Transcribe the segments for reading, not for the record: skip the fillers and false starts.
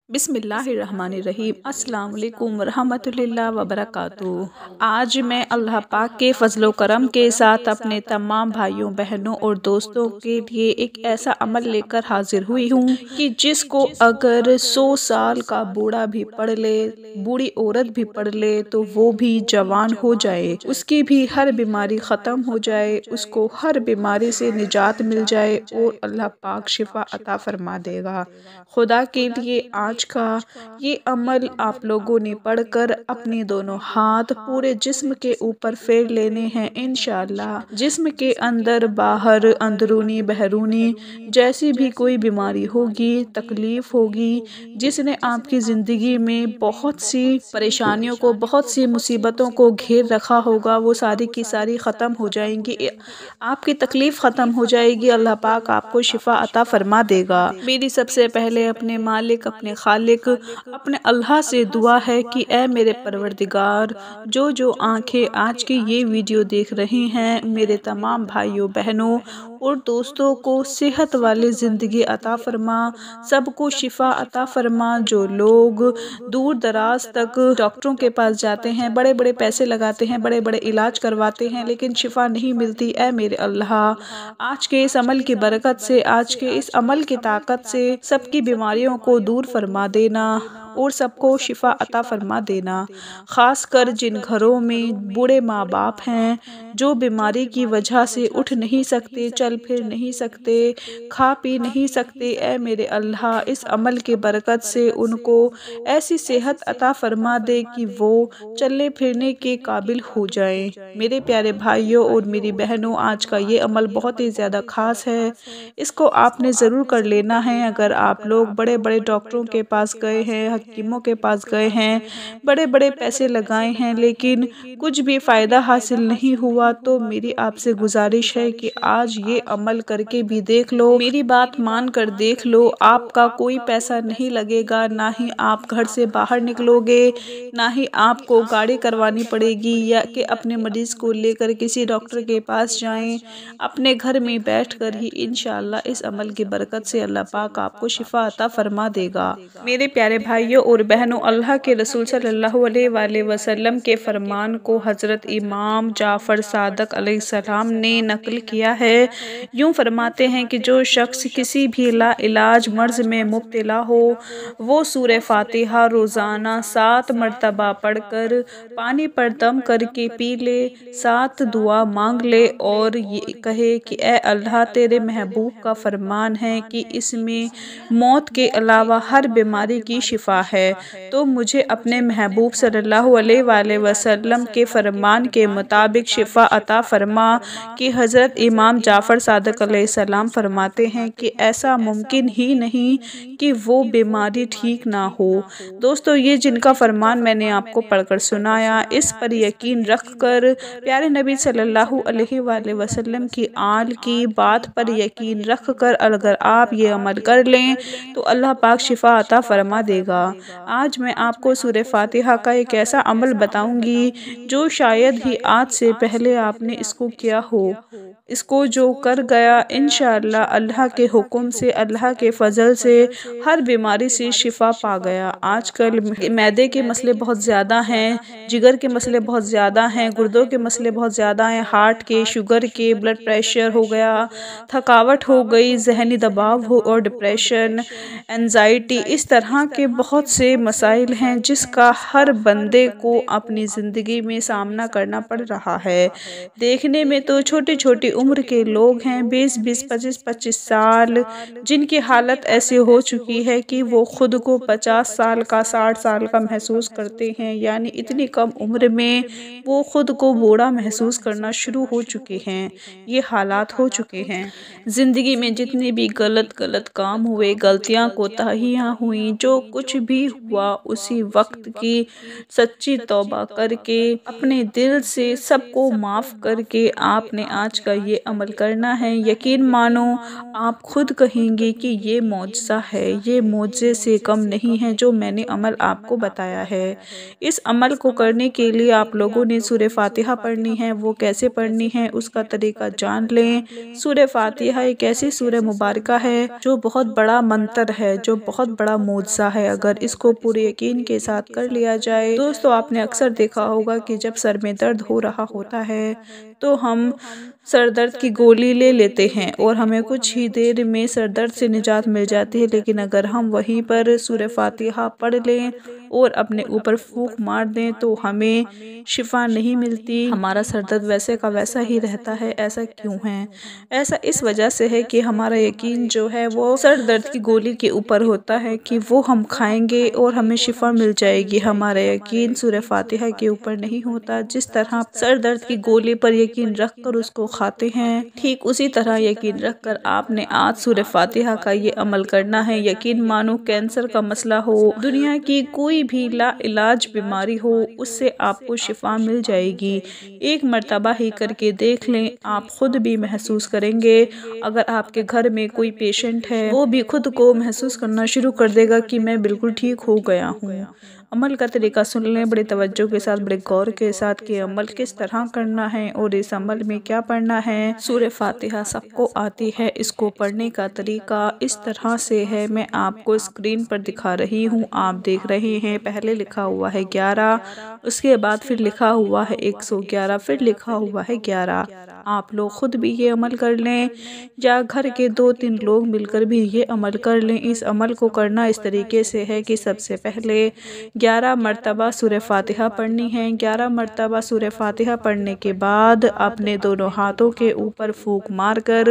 بسم اللہ الرحمن الرحیم۔ السلام علیکم ورحمۃ اللہ وبرکاتہ۔ آج میں اللہ پاک کے فضل و کرم کے ساتھ اپنے تمام بھائیوں بہنوں اور دوستوں کے لیے ایک ایسا عمل لے کر حاضر ہوئی ہوں کہ جس کو اگر 100 سال کا بوڑھا بھی پڑھ لے، بوڑھی عورت بھی پڑھ لے تو وہ بھی جوان ہو جائے، اس کی بھی ہر بیماری ختم ہو جائے، اس کو ہر بیماری سے نجات مل جائے اور اللہ پاک شفا عطا فرما دے گا۔ خدا کے لیے آج کا یہ عمل آپ لوگوں نے پڑھ کر اپنے دونوں ہاتھ پورے جسم کے اوپر پھیر لینے ہیں انشاءاللہ۔ جسم کے اندر باہر، اندرونی بیرونی جیسی بھی کوئی بیماری ہوگی، تکلیف ہوگی، جس نے آپ کی زندگی میں بہت سی پریشانیوں کو، بہت سی مصیبتوں کو گھیر رکھا ہوگا، وہ ساری کی ساری ختم ہو جائیں گی، آپ کی تکلیف ختم ہو جائے گی، اللہ پاک آپ کو شفا عطا فرما دے گا۔ میری سب سے پہلے اپنے مالک، اپنے خالق، اپنے اللہ سے دعا ہے کہ اے میرے پروردگار، جو آنکھیں آج کی یہ ویڈیو دیکھ رہی ہیں، میرے تمام بھائیوں بہنوں اور دوستوں کو صحت والی زندگی عطا فرما، سب کو شفا عطا فرما۔ جو لوگ دور دراز تک ڈاکٹروں کے پاس جاتے ہیں، بڑے بڑے پیسے لگاتے ہیں، بڑے بڑے علاج کرواتے ہیں لیکن شفا نہیں ملتی، اے میرے اللہ، آج کے اس عمل کی برکت سے، آج کے اس عمل کی طاقت سے سب کی بیماریوں کو دور فرما دینا اور سب کو شفا عطا فرما دینا۔ خاص کر جن گھروں میں بوڑھے ماں باپ ہیں، جو بیماری کی وجہ سے اٹھ نہیں سکتے، چل پھر نہیں سکتے، کھا پی نہیں سکتے، اے میرے اللہ، اس عمل کی برکت سے ان کو ایسی صحت عطا فرما دے کہ وہ چلنے پھرنے کے قابل ہو جائیں۔ میرے پیارے بھائیوں اور میری بہنوں، آج کا یہ عمل بہت ہی زیادہ خاص ہے، اس کو آپ نے ضرور کر لینا ہے۔ اگر آپ لوگ بڑے بڑے ڈاکٹروں کے پاس گئے ہیں، حکیموں کے پاس گئے ہیں، بڑے بڑے پیسے لگائے ہیں لیکن کچھ بھی فائدہ حاصل نہیں ہوا، تو میری آپ سے گزارش ہے کہ آج یہ عمل کر کے بھی دیکھ لو، میری بات مان کر دیکھ لو، آپ کا کوئی پیسہ نہیں لگے گا، نہ ہی آپ گھر سے باہر نکلو گے، نہ ہی آپ کو گاڑی کروانی پڑے گی یا کہ اپنے مریض کو لے کر کسی ڈاکٹر کے پاس جائیں، اپنے گھر میں بیٹھ کر ہی انشاءاللہ اس عمل کی برکت سے اللہ پاک آپ کو شفا عطا فرما دے گا۔ میرے پیارے بھائیوں اور بہنوں، اللہ کے رسول صلی اللہ علیہ وآلہ وسلم کے فرمان کو حضرت امام جعفر صادق علیہ السلام نے نقل کیا ہے۔ یوں فرماتے ہیں کہ جو شخص کسی بھی لا علاج مرض میں مبتلا ہو، وہ سورہ فاتحہ روزانہ 7 مرتبہ پڑھ کر پانی پر دم کر کے پی لے، 7 دعا مانگ لے اور یہ کہے کہ اے اللہ، تیرے محبوب کا فرمان ہے کہ اس میں موت کے علاوہ ہر بیماری کی شفا ہے، تو مجھے اپنے محبوب صلی اللہ علیہ وآلہ وسلم کے فرمان کے مطابق شفا عطا فرما۔ کہ حضرت امام جعفر صادق علیہ السلام فرماتے ہیں کہ ایسا ممکن ہی نہیں کہ وہ بیماری ٹھیک نہ ہو۔ دوستو، یہ جن کا فرمان میں نے آپ کو پڑھ کر سنایا، اس پر یقین رکھ کر، پیارے نبی صلی اللہ علیہ وآلہ وسلم کی آل کی بات پر یقین رکھ کر اگر آپ یہ عمل کر لیں تو اللہ پاک شفا عطا فرما دے گا۔ آج میں آپ کو سورہ فاتحہ کا ایک ایسا عمل بتاؤں گی جو شاید ہی آج سے پہلے آپ نے اس کو کیا ہو۔ اس کو جو کر گیا انشاءاللہ اللہ کے حکم سے، اللہ کے فضل سے ہر بیماری سے شفا پا گیا۔ آج کل معدے کے مسئلے بہت زیادہ ہیں، جگر کے مسئلے بہت زیادہ ہیں، گردوں کے مسئلے بہت زیادہ ہیں، ہارٹ کے، شوگر کے، بلڈ پریشر ہو گیا، تھکاوٹ ہو گئی، ذہنی دباؤ ہو اور ڈپریشن، انزائٹی، اس طرح کے بہت سے مسائل ہیں جس کا ہر بندے کو اپنی زندگی میں سامنا کرنا پڑ رہا ہے۔ دیکھنے میں تو چھوٹی چھوٹی عمر کے لوگ ہیں، 20 25 سال، جن کی حالت ایسی ہو چکی ہے کہ وہ خود کو 50 سال کا، 60 سال کا محسوس کرتے ہیں، یعنی اتنی کم عمر میں وہ خود کو بوڑھا محسوس کرنا شروع ہو چکے ہیں۔ یہ حالات ہو چکے ہیں۔ زندگی میں جتنے بھی غلط کام ہوئے، غلطیاں کوتاہیاں ہوئیں، جو کچھ بھی ہوا، اسی وقت کی سچی توبہ کر کے اپنے دل سے سب کو معاف کر کے آپ نے آج کا یہ عمل کرنا ہے۔ یقین مانو، آپ خود کہیں گے کہ یہ معجزہ ہے، یہ معجزے سے کم نہیں ہے جو میں نے عمل آپ کو بتایا ہے۔ اس عمل کو کرنے کے لیے آپ لوگوں نے سورہ فاتحہ پڑھنی ہے۔ وہ کیسے پڑھنی ہے اس کا طریقہ جان لیں۔ سورہ فاتحہ ایک ایسی سورہ مبارکہ ہے جو بہت بڑا منتر ہے، جو بہت بڑا معجزہ ہے۔ اگر اگر اس کو پورے یقین کے ساتھ کر لیا جائے۔ دوستو آپ نے اکثر دیکھا ہوگا کہ جب سر میں درد ہو رہا ہوتا ہے تو ہم سر درد کی گولی لے لیتے ہیں اور ہمیں کچھ ہی دیر میں سر درد سے نجات مل جاتی ہے، لیکن اگر ہم وہیں پر سورہ فاتحہ پڑھ لیں اور اپنے اوپر پھونک مار دیں تو ہمیں شفا نہیں ملتی، ہمارا سر درد ویسے کا ویسا ہی رہتا ہے۔ ایسا کیوں ہے؟ ایسا اس وجہ سے ہے کہ ہمارا یقین جو ہے وہ سر درد کی گولی کے اوپر ہوتا ہے کہ وہ ہم کھائیں گے اور ہمیں شفا مل جائے گی۔ ہمارا یقین سورہ فاتحہ کے اوپر نہیں ہوتا۔ جس طرح سر درد کی گولی پر یقین رکھ کر اس کو کھاتے ہیں، ٹھیک اسی طرح یقین رکھ کر آپ نے آج سورہ فاتحہ کا یہ عمل کرنا ہے۔ یقین مانو کینسر کا مسئلہ ہو، دنیا کی کوئی بھی لا علاج بیماری ہو، اس سے آپ کو شفا مل جائے گی۔ ایک مرتبہ ہی کر کے دیکھ لیں، آپ خود بھی محسوس کریں گے۔ اگر آپ کے گھر میں کوئی پیشنٹ ہے وہ بھی خود کو محسوس کرنا شروع کر دے گا کہ میں بالکل ٹھیک ہو گیا ہوں۔ عمل کا طریقہ سن لیں بڑے توجہ کے ساتھ، بڑے غور کے ساتھ کہ عمل کس طرح کرنا ہے اور اس عمل میں کیا پڑھنا ہے۔ سورہ فاتحہ سب کو آتی ہے، اس کو پڑھنے کا طریقہ اس طرح سے ہے، میں آپ کو اسکرین پر دکھا رہی ہوں، آپ دیکھ رہے ہیں۔ پہلے لکھا ہوا ہے 11، اس کے بعد پھر لکھا ہوا ہے 111، پھر لکھا ہوا ہے 11۔ آپ لوگ خود بھی یہ عمل کر لیں یا گھر کے 2-3 لوگ مل کر بھی یہ عمل کر لیں۔ اس عمل کو کرنا اس طریقے سے ہے کہ سب سے پہلے 11 مرتبہ سورہ فاتحہ پڑھنی ہے۔ 11 مرتبہ سورہ فاتحہ پڑھنے کے بعد اپنے دونوں ہاتھوں کے اوپر پھونک مار کر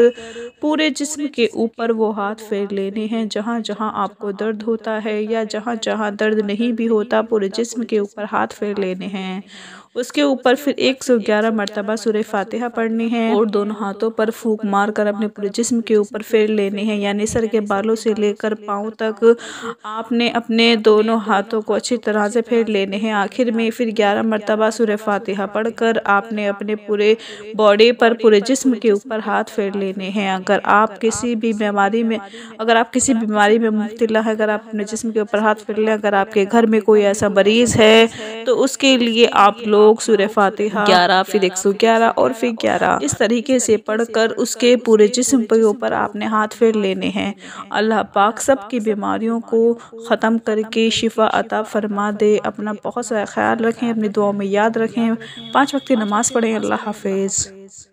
پورے جسم کے اوپر وہ ہاتھ پھیر لینے ہیں جہاں جہاں آپ کو درد ہوتا ہے، یا جہاں جہاں درد نہیں بھی ہوتا پورے جسم کے اوپر ہاتھ پھیر لینے ہیں۔ اس کے اوپر پھر 111 مرتبہ سورہ فاتحہ پڑھنی ہے اور دونوں ہاتھوں پر پھونک مار کر اپنے پورے جسم کے اوپر پھیر لینے ہیں، یعنی سر کے بالوں سے لے کر پاؤں تک آپ نے اپنے دونوں ہاتھوں کو اچھی طرح سے پھیر لینے ہیں۔ آخر میں پھر 11 مرتبہ سورہ فاتحہ پڑھ کر آپ نے اپنے پورے باڈی پر، پورے جسم کے اوپر ہاتھ پھیر لینے ہیں۔ اگر آپ کسی بھی بیماری میں مبتلا ہے، اگر آپ اپنے جسم کے اوپر ہاتھ پھیر لیں، اگر آپ کے گھر میں کوئی ایسا مریض ہے تو اس کے لیے آپ لوگ سورہ فاتحہ 11، پھر 111 اور پھر 11 اس طریقے سے پڑھ کر اس کے پورے جسم کے اوپر آپ نے ہاتھ پھیر لینے ہیں۔ اللہ پاک سب کی بیماریوں کو ختم کر کے شفا عطا فرما دے۔ اپنا بہت سارا خیال رکھیں، اپنی دعاؤں میں یاد رکھیں، 5 وقت کی نماز پڑھیں۔ اللہ حافظ۔